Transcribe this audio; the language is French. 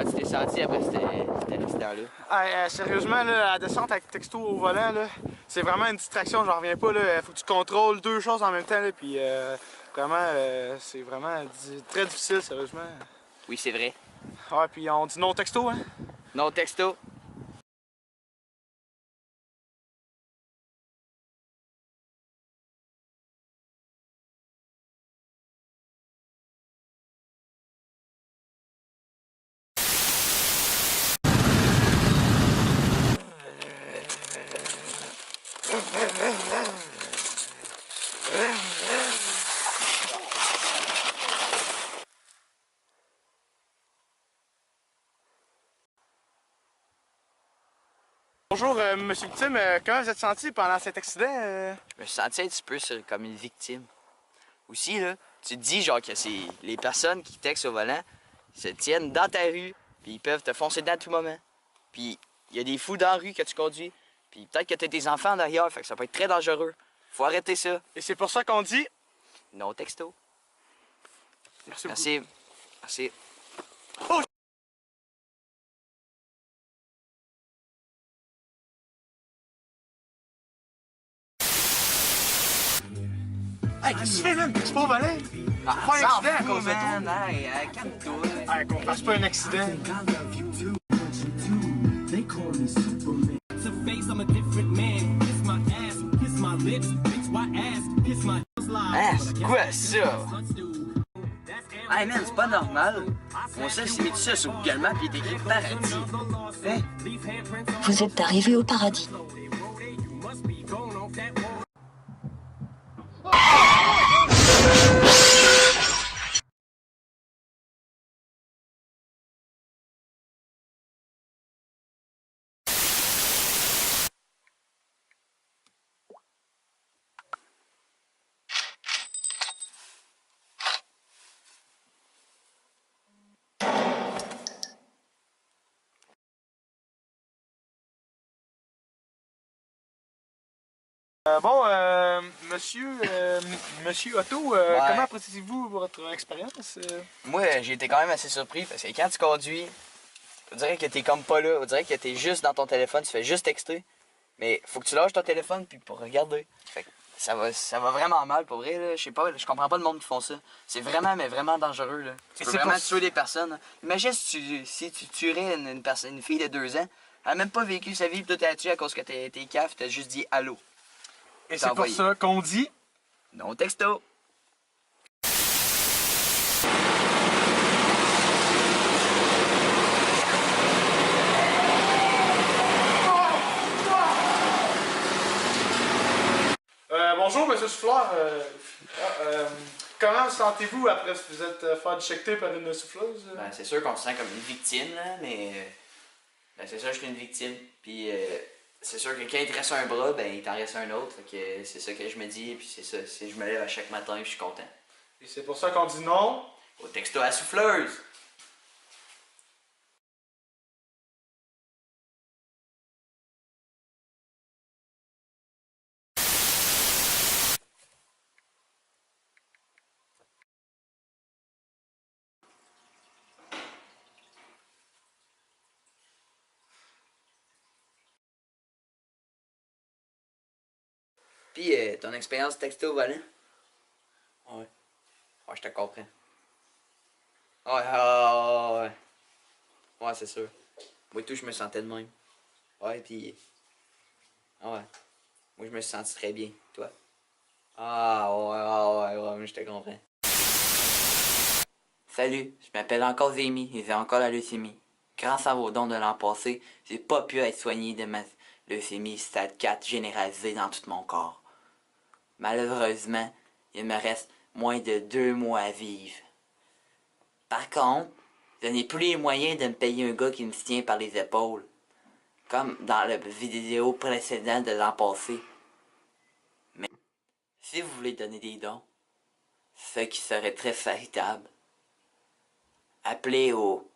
Comment tu t'es senti après cet accident-là? Hey, sérieusement, là, la descente avec texto au volant, là, c'est vraiment une distraction, j'en reviens pas. Là. Faut que tu contrôles deux choses en même temps, là, puis vraiment, c'est vraiment très difficile, sérieusement. Oui, c'est vrai. Ouais, puis on dit non texto, hein? Non texto. Bonjour, monsieur Tim, comment vous êtes senti pendant cet accident? Je me suis senti un petit peu comme une victime. Aussi, là, tu te dis genre que c'est les personnes qui textent au volant se tiennent dans ta rue, puis ils peuvent te foncer dedans à tout moment. Puis il y a des fous dans la rue que tu conduis, puis peut-être que tu as tes enfants derrière, fait que ça peut être très dangereux. Faut arrêter ça. Et c'est pour ça qu'on dit... Non texto. Merci beaucoup. Merci. Merci. Oh! Hey, qu'est-ce que tu fais, man? C'est pas au volant? Ah, Pas un s'en accident à fout, cause de toi. man. Hey, calme-toi. Hey, qu'on fasse pas un accident. They call me Superman. To face, I'm a different man. Kiss my ass, kiss my lips, bitch, why ass, kiss my Hein, c'est quoi ça? Hey man, c'est pas normal. Mon seul s'est mis tout ça sur Google Maps et il est écrit paradis. Hein? Vous êtes arrivé au paradis. Bon, monsieur Otto, Ouais. comment appréciez-vous votre expérience? Moi, j'ai été quand même assez surpris parce que quand tu conduis, on dirait que t'es comme pas là. On dirait que t'es juste dans ton téléphone, tu fais juste texter. Mais faut que tu lâches ton téléphone puis pour regarder. Fait que ça va vraiment mal pour vrai, là. Je sais pas, je comprends pas le monde qui font ça. C'est vraiment, mais vraiment dangereux, là. Tu Et peux c'est vraiment pour- tuer des personnes. Là. Imagine si tu tuerais une fille de 2 ans. Elle a même pas vécu sa vie, puis toi t'as tué à cause que t'es caf, t'as juste dit allô. Et c'est pour ça qu'on dit... Non texto. Bonjour, monsieur Souffleur. Comment vous sentez-vous après vous êtes fait déchiqueter par une souffleuse? Ben, c'est sûr qu'on se sent comme une victime, là, mais ben, c'est sûr que je suis une victime. Puis c'est sûr que quand il te reste un bras, ben il t'en reste un autre. Fait que c'est ça que je me dis, puis c'est ça. Je me lève à chaque matin et je suis content. Et c'est pour ça qu'on dit non. Au texto à la souffleuse! Puis ton expérience texto au volant? Ouais. Ouais, je te comprends. Ouais, ouais. Ouais, c'est sûr. Moi tout, je me sentais de même. Ouais, puis. Ouais. Moi, je me suis senti très bien. Toi? Ouais, je te comprends. Salut, je m'appelle encore Zémi et j'ai encore la leucémie. Grâce à vos dons de l'an passé, j'ai pas pu être soigné de ma leucémie stade 4 généralisée dans tout mon corps. Malheureusement, il me reste moins de 2 mois à vivre. Par contre, je n'ai plus les moyens de me payer un gars qui me tient par les épaules, comme dans la vidéo précédente de l'an passé. Mais si vous voulez donner des dons, ce qui serait très charitable, appelez au...